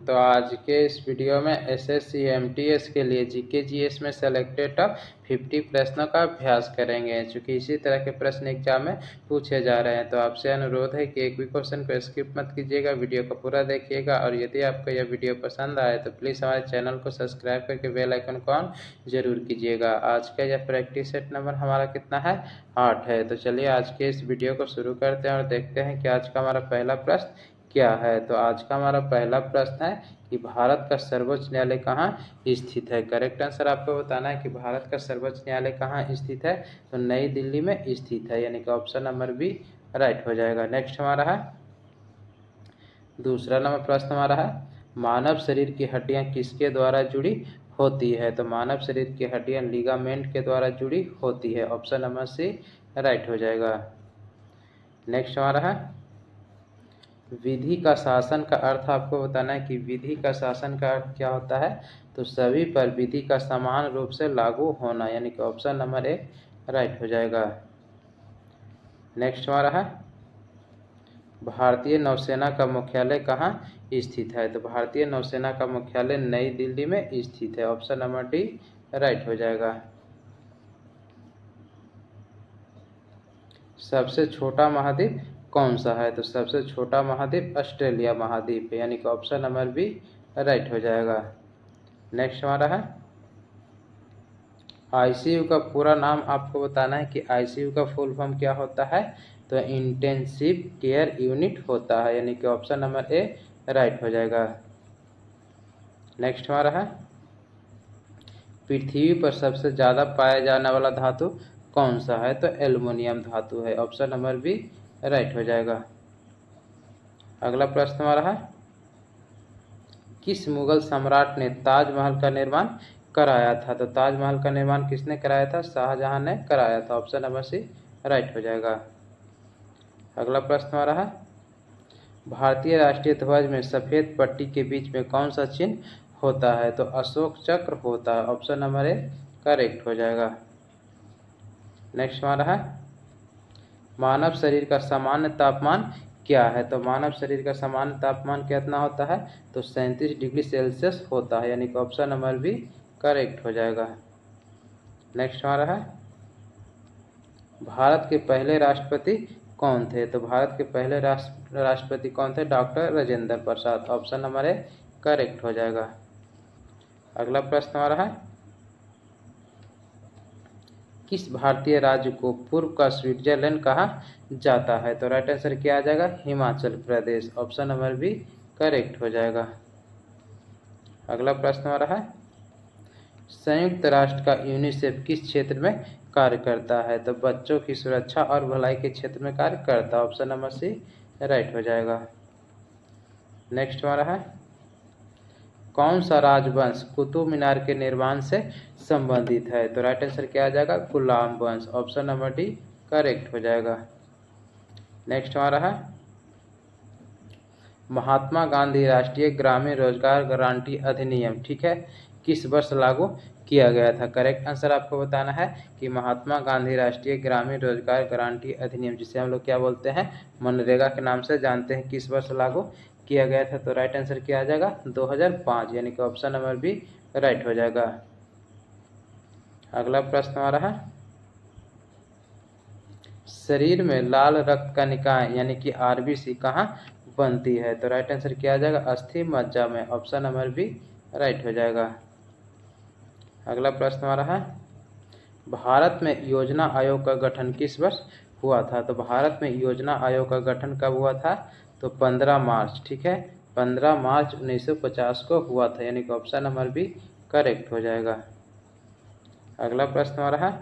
तो आज के इस वीडियो में एसएससी एमटीएस के लिए जीके जीएस में सेलेक्टेड टॉप 50 प्रश्नों का अभ्यास करेंगे। चूँकि इसी तरह के प्रश्न एग्जाम में पूछे जा रहे हैं तो आपसे अनुरोध है कि एक भी क्वेश्चन को स्किप मत कीजिएगा, वीडियो को पूरा देखिएगा। और यदि आपको यह वीडियो पसंद आए तो प्लीज़ हमारे चैनल को सब्सक्राइब करके बेल आइकन को ऑन जरूर कीजिएगा। आज का यह प्रैक्टिस सेट नंबर हमारा कितना है? 8 है। तो चलिए आज के इस वीडियो को शुरू करते हैं और देखते हैं कि आज का हमारा पहला प्रश्न क्या है। तो आज का हमारा पहला प्रश्न है कि भारत का सर्वोच्च न्यायालय कहाँ स्थित है। करेक्ट आंसर आपको बताना है कि भारत का सर्वोच्च न्यायालय कहाँ स्थित है। तो नई दिल्ली में स्थित है, यानी कि ऑप्शन नंबर बी राइट हो जाएगा। नेक्स्ट हमारा है दूसरा नंबर प्रश्न हमारा है मानव शरीर की हड्डियां किसके द्वारा जुड़ी होती है। तो मानव शरीर की हड्डियां लिगामेंट के द्वारा जुड़ी होती है, ऑप्शन नंबर सी राइट हो जाएगा। नेक्स्ट हमारा है विधि का शासन का अर्थ आपको बताना है कि विधि का शासन का अर्थ क्या होता है। तो सभी पर विधि का समान रूप से लागू होना, यानी कि ऑप्शन नंबर ए राइट हो जाएगा। नेक्स्ट हमारा है भारतीय नौसेना का मुख्यालय कहाँ स्थित है। तो भारतीय नौसेना का मुख्यालय नई दिल्ली में स्थित है, ऑप्शन नंबर डी राइट हो जाएगा। सबसे छोटा महाद्वीप कौन सा है। तो सबसे छोटा महाद्वीप ऑस्ट्रेलिया महाद्वीप है, यानी कि ऑप्शन नंबर बी राइट हो जाएगा। नेक्स्ट हमारा है आईसीयू का पूरा नाम आपको बताना है कि आईसीयू का फुल फॉर्म क्या होता है। तो इंटेंसिव केयर यूनिट होता है, यानी कि ऑप्शन नंबर ए राइट हो जाएगा। नेक्स्ट हमारा है पृथ्वी पर सबसे ज़्यादा पाया जाने वाला धातु कौन सा है। तो एल्युमिनियम धातु है, ऑप्शन नंबर बी राइट हो जाएगा। अगला प्रश्न हमारा है किस मुगल सम्राट ने ताजमहल का निर्माण कराया था। तो ताजमहल का निर्माण किसने कराया था? शाहजहां ने कराया था, ऑप्शन नंबर सी राइट हो जाएगा। अगला प्रश्न हमारा है भारतीय राष्ट्रीय ध्वज में सफेद पट्टी के बीच में कौन सा चिन्ह होता है। तो अशोक चक्र होता है, ऑप्शन नंबर ए करेक्ट हो जाएगा। नेक्स्ट हमारा है मानव शरीर का सामान्य तापमान क्या है। तो मानव शरीर का सामान्य तापमान कितना होता है। तो 37 डिग्री सेल्सियस होता है, यानी कि ऑप्शन नंबर बी करेक्ट हो जाएगा। नेक्स्ट हमारा है भारत के पहले राष्ट्रपति कौन थे। तो भारत के पहले राष्ट्रपति कौन थे? Doctor Rajendra Prasad, option number A correct हो जाएगा। अगला प्रश्न हमारा है किस भारतीय राज्य को पूर्व का स्विट्जरलैंड कहा जाता है। तो राइट आंसर क्या आ जाएगा? Himachal Pradesh, option number B correct हो जाएगा। अगला प्रश्न हमारा है संयुक्त राष्ट्र का यूनिसेफ किस क्षेत्र में कार्य करता है। तो बच्चों की सुरक्षा और भलाई के क्षेत्र में कार्य करता है, ऑप्शन नंबर सी राइट हो जाएगा। नेक्स्ट हमारा है कौन सा राजवंश कुतुब मीनार के निर्माण से संबंधित है। तो राइट आंसर क्या आ जाएगा? गुलाम वंश, ऑप्शन नंबर डी करेक्ट हो जाएगा। नेक्स्ट हमारा है महात्मा गांधी राष्ट्रीय ग्रामीण रोजगार गारंटी अधिनियम ठीक है किस वर्ष लागू किया गया था। करेक्ट आंसर आपको बताना है कि महात्मा गांधी राष्ट्रीय ग्रामीण रोजगार गारंटी अधिनियम, जिसे हम लोग क्या बोलते हैं, मनरेगा के नाम से जानते हैं, किस वर्ष लागू किया गया था। तो राइट आंसर क्या आ जाएगा? 2005, यानी कि ऑप्शन नंबर बी राइट हो जाएगा। अगला प्रश्न हमारा है शरीर में लाल रक्त का निकाय यानी कि आरबीसी कहाँ बनती है। तो राइट आंसर क्या आ जाएगा? अस्थि मज्जा में, ऑप्शन नंबर बी राइट हो जाएगा। अगला प्रश्न हमारा है भारत में योजना आयोग का गठन किस वर्ष हुआ था। तो भारत में योजना आयोग का गठन कब हुआ था। तो 15 मार्च ठीक है 15 मार्च 1950 को हुआ था, यानी कि ऑप्शन नंबर बी करेक्ट हो जाएगा। अगला प्रश्न हमारा है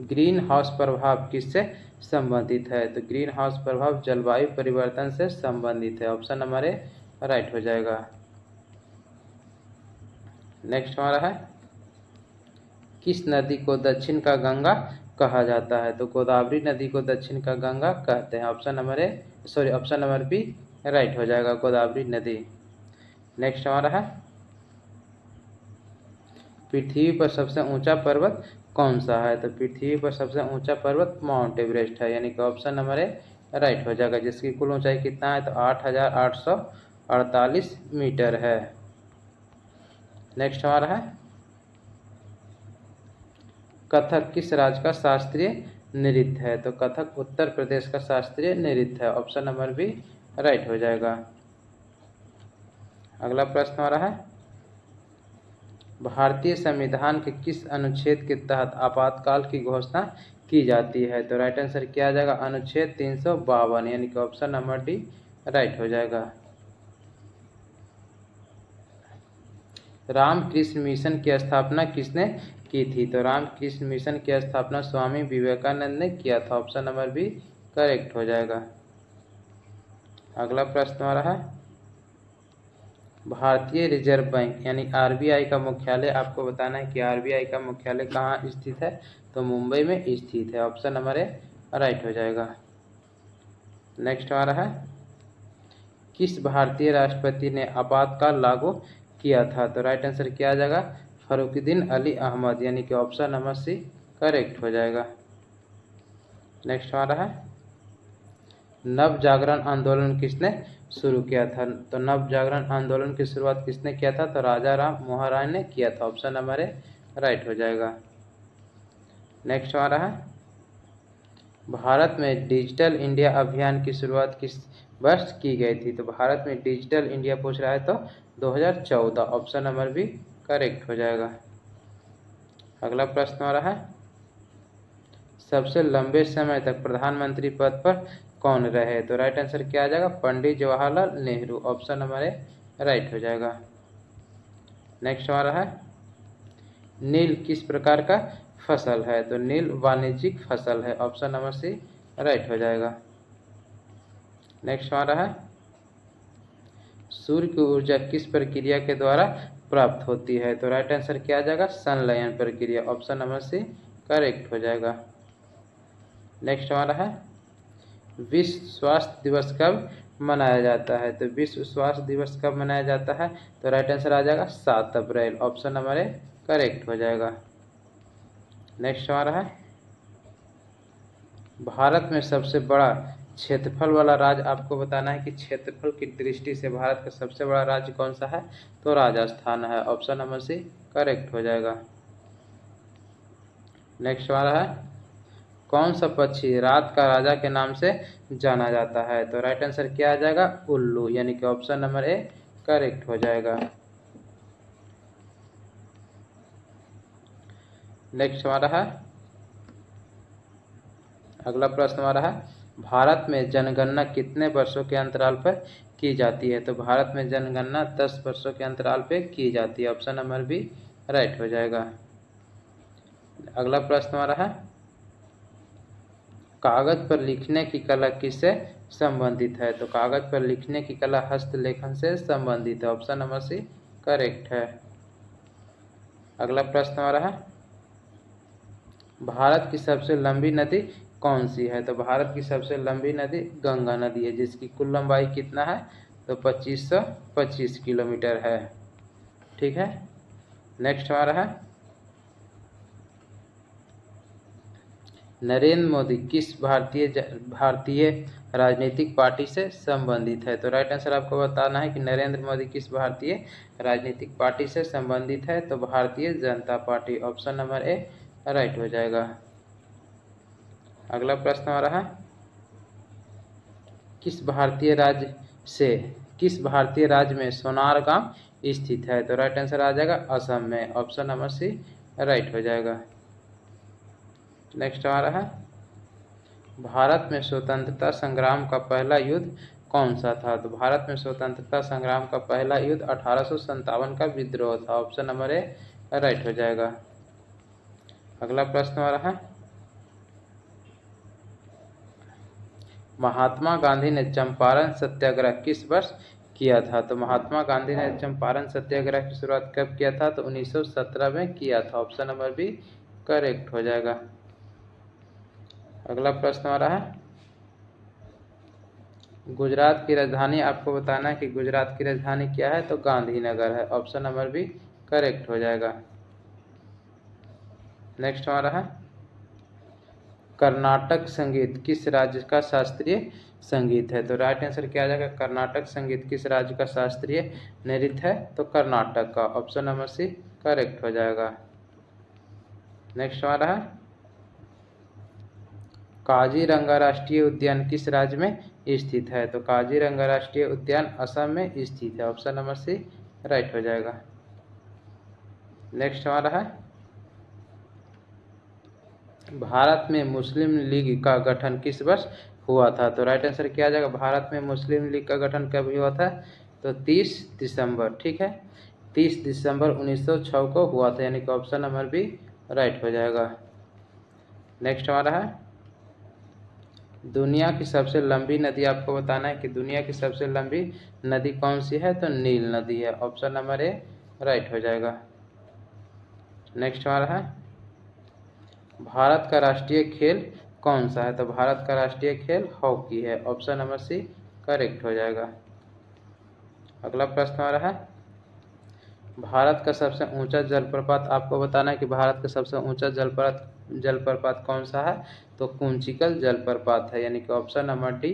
ग्रीन हाउस प्रभाव किससे संबंधित है। तो ग्रीन हाउस प्रभाव जलवायु परिवर्तन से संबंधित है, ऑप्शन नंबर ए राइट हो जाएगा। नेक्स्ट हमारा है किस नदी को दक्षिण का गंगा कहा जाता है। तो गोदावरी नदी को दक्षिण का गंगा कहते हैं, ऑप्शन नंबर बी राइट हो जाएगा, गोदावरी नदी। नेक्स्ट हमारा है पृथ्वी पर सबसे ऊंचा पर्वत कौन सा है। तो पृथ्वी पर सबसे ऊंचा पर्वत माउंट एवरेस्ट है, यानी कि ऑप्शन नंबर ए राइट हो जाएगा, जिसकी कुल ऊंचाई कितना है। तो 8800 48 मीटर है। नेक्स्ट हमारा है कथक किस राज्य का शास्त्रीय नृत्य है? तो कथक उत्तर प्रदेश का शास्त्रीय नृत्य है। ऑप्शन नंबर बी राइट हो जाएगा। अगला प्रश्न हमारा है भारतीय संविधान के किस अनुच्छेद के तहत आपातकाल की घोषणा की जाती है? तो राइट आंसर क्या आ जाएगा? अनुच्छेद 352 यानी कि ऑप्शन नंबर डी राइट हो जाएगा। रामकृष्ण मिशन की स्थापना किसने की थी? तो रामकृष्ण मिशन की स्थापना स्वामी विवेकानंद ने किया था। ऑप्शन नंबर बी करेक्ट हो जाएगा। अगला प्रश्न हमारा है भारतीय रिजर्व बैंक यानी आरबीआई का मुख्यालय आपको बताना है कि आरबीआई का मुख्यालय कहाँ स्थित है? तो मुंबई में स्थित है। ऑप्शन नंबर ए राइट हो जाएगा। नेक्स्ट हमारा है किस भारतीय राष्ट्रपति ने आपातकाल लागू किया था? तो राइट आंसर क्या आ जाएगा? फरुखुद्दीन अली अहमद यानी कि ऑप्शन नंबर सी करेक्ट हो जाएगा। नेक्स्ट हमारा है नव जागरण आंदोलन किसने शुरू किया था? तो नव जागरण आंदोलन की शुरुआत किसने किया था? तो राजा राम मोहन राय ने किया था। ऑप्शन नंबर ए राइट हो जाएगा। नेक्स्ट हमारा है भारत में डिजिटल इंडिया अभियान की शुरुआत किस वर्ष की गई थी? तो भारत में डिजिटल इंडिया पूछ रहा है तो 2014। ऑप्शन नंबर बी करेक्ट हो जाएगा। अगला प्रश्न हमारा है सबसे लंबे समय तक प्रधानमंत्री पद पर कौन रहे? तो राइट आंसर क्या आ जाएगा? Pandit Jawaharlal Nehru. Option number A right हो जाएगा। नेक्स्ट हमारा है नील किस प्रकार का फसल है? तो नील वाणिज्यिक फसल है। ऑप्शन नंबर सी राइट हो जाएगा। नेक्स्ट हमारा है सूर्य की ऊर्जा किस प्रक्रिया के द्वारा प्राप्त होती है? तो राइट आंसर क्या आ जाएगा? संलयन प्रक्रिया। ऑप्शन नंबर सी करेक्ट हो जाएगा। नेक्स्ट हमारा है विश्व स्वास्थ्य दिवस कब मनाया जाता है? तो विश्व स्वास्थ्य दिवस कब मनाया जाता है? तो राइट आंसर आ जाएगा 7 अप्रैल। ऑप्शन नंबर ए करेक्ट हो जाएगा। नेक्स्ट हमारा है भारत में सबसे बड़ा क्षेत्रफल वाला राज्य आपको बताना है कि क्षेत्रफल की दृष्टि से भारत का सबसे बड़ा राज्य कौन सा है? तो राजस्थान है। ऑप्शन नंबर सी करेक्ट हो जाएगा। नेक्स्ट हमारा है कौन सा पक्षी रात का राजा के नाम से जाना जाता है? तो राइट आंसर क्या आ जाएगा? उल्लू यानी कि ऑप्शन नंबर ए करेक्ट हो जाएगा। नेक्स्ट हमारा है अगला प्रश्न हमारा है भारत में जनगणना कितने वर्षों के अंतराल पर की जाती है? तो भारत में जनगणना 10 वर्षों के अंतराल पर की जाती है। ऑप्शन नंबर बी राइट हो जाएगा। अगला प्रश्न हमारा है कागज पर लिखने की कला किससे संबंधित है? तो कागज पर लिखने की कला हस्तलेखन से संबंधित है। ऑप्शन नंबर सी करेक्ट है। अगला प्रश्न हमारा है भारत की सबसे लंबी नदी कौन सी है? तो भारत की सबसे लंबी नदी गंगा नदी है जिसकी कुल लंबाई कितना है? तो 2525 किलोमीटर है। ठीक है। नेक्स्ट हमारा है नरेंद्र मोदी किस भारतीय राजनीतिक पार्टी से संबंधित है? तो राइट आंसर आपको बताना है कि नरेंद्र मोदी किस भारतीय राजनीतिक पार्टी से संबंधित है? तो Bharatiya Janata party. Option number A right हो जाएगा। अगला प्रश्न हमारा है किस भारतीय राज्य में सोनार गांव स्थित है? तो राइट आंसर आ जाएगा असम में। ऑप्शन नंबर सी राइट हो जाएगा। नेक्स्ट हमारा है भारत में स्वतंत्रता संग्राम का पहला युद्ध कौन सा था? तो भारत में स्वतंत्रता संग्राम का पहला युद्ध 1857 का विद्रोह था। ऑप्शन नंबर ए राइट हो जाएगा। अगला प्रश्न हमारा है महात्मा गांधी ने चंपारण सत्याग्रह किस वर्ष किया था? तो महात्मा गांधी ने चंपारण सत्याग्रह की शुरुआत कब किया था? तो 1917 में किया था। ऑप्शन नंबर बी करेक्ट हो जाएगा। अगला प्रश्न हमारा है गुजरात की राजधानी आपको बताना है कि गुजरात की राजधानी क्या है? तो गांधीनगर है। ऑप्शन नंबर बी करेक्ट हो जाएगा। नेक्स्ट हमारा है कर्नाटक संगीत किस राज्य का शास्त्रीय संगीत है। तो राइट आंसर क्या आ जाएगा, कर्नाटक संगीत किस राज्य का शास्त्रीय नृत्य है, तो कर्नाटक का। ऑप्शन नंबर सी करेक्ट हो जाएगा। नेक्स्ट हमारा है काजीरंगा राष्ट्रीय उद्यान किस राज्य में स्थित है, तो काजीरंगा राष्ट्रीय उद्यान असम में स्थित है। ऑप्शन नंबर सी राइट हो जाएगा। नेक्स्ट हमारा है भारत में मुस्लिम लीग का गठन किस वर्ष हुआ था, तो राइट आंसर क्या आ जाएगा, भारत में मुस्लिम लीग का गठन कब हुआ था, तो 30 दिसंबर, ठीक है, 30 दिसंबर 1906 को हुआ था, यानी कि ऑप्शन नंबर बी राइट हो जाएगा। नेक्स्ट हमारा है दुनिया की सबसे लंबी नदी, आपको बताना है कि दुनिया की सबसे लंबी नदी कौन सी है, तो नील नदी है। ऑप्शन नंबर ए राइट हो जाएगा। नेक्स्ट हमारा है भारत का राष्ट्रीय खेल कौन सा है, तो भारत का राष्ट्रीय खेल हॉकी है। ऑप्शन नंबर सी करेक्ट हो जाएगा। अगला प्रश्न हमारा है भारत का सबसे ऊंचा जलप्रपात, आपको बताना है कि भारत का सबसे ऊंचा जलप्रपात कौन सा है, तो कुंचिकल जलप्रपात है, यानी कि ऑप्शन नंबर डी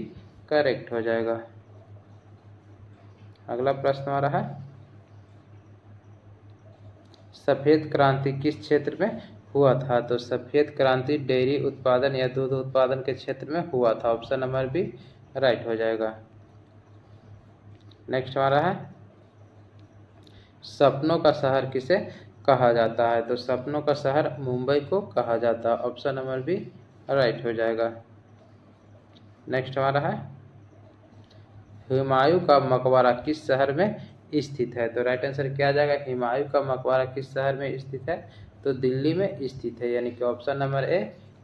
करेक्ट हो जाएगा। अगला प्रश्न हमारा है सफेद क्रांति किस क्षेत्र में हुआ था, तो सफेद क्रांति डेयरी उत्पादन या दूध उत्पादन के क्षेत्र में हुआ था। ऑप्शन नंबर बी राइट हो जाएगा। नेक्स्ट हमारा है सपनों का शहर किसे कहा जाता है, तो सपनों का शहर मुंबई को कहा जाता है। ऑप्शन नंबर बी राइट हो जाएगा। नेक्स्ट हमारा है हुमायूं का मकबरा किस शहर में स्थित है, तो राइट आंसर क्या आ जाएगा, हुमायूं का मकबरा किस शहर में स्थित है, तो दिल्ली में स्थित है, यानी कि ऑप्शन नंबर ए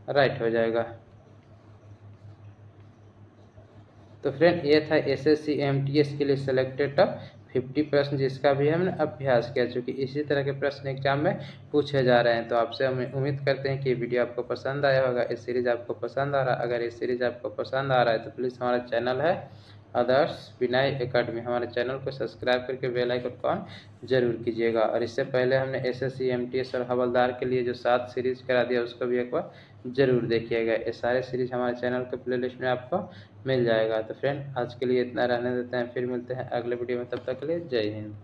राइट हो जाएगा। तो फ्रेंड ये था एसएससी एमटीएस के लिए सिलेक्टेड टॉप 50 प्रश्न, जिसका भी हमने अभ्यास किया, चूँकि इसी तरह के प्रश्न एग्जाम में पूछे जा रहे हैं। तो आपसे हम उम्मीद करते हैं कि वीडियो आपको पसंद आया होगा, इस सीरीज़ आपको पसंद आ रहा है। अगर इस सीरीज़ आपको पसंद आ रहा है तो प्लीज़ हमारा चैनल है आदर्श विनय एकेडमी, हमारे चैनल को सब्सक्राइब करके बेल आइकन को ऑन जरूर कीजिएगा। और इससे पहले हमने एसएससी एमटीएस और हवलदार के लिए जो 7 सीरीज़ करा दिया उसको भी एक बार जरूर देखिएगा। ये सारे सीरीज़ हमारे चैनल के प्लेलिस्ट में आपको मिल जाएगा। तो फ्रेंड आज के लिए इतना रहने देते हैं, फिर मिलते हैं अगले वीडियो में, तब तक के लिए जय हिंद।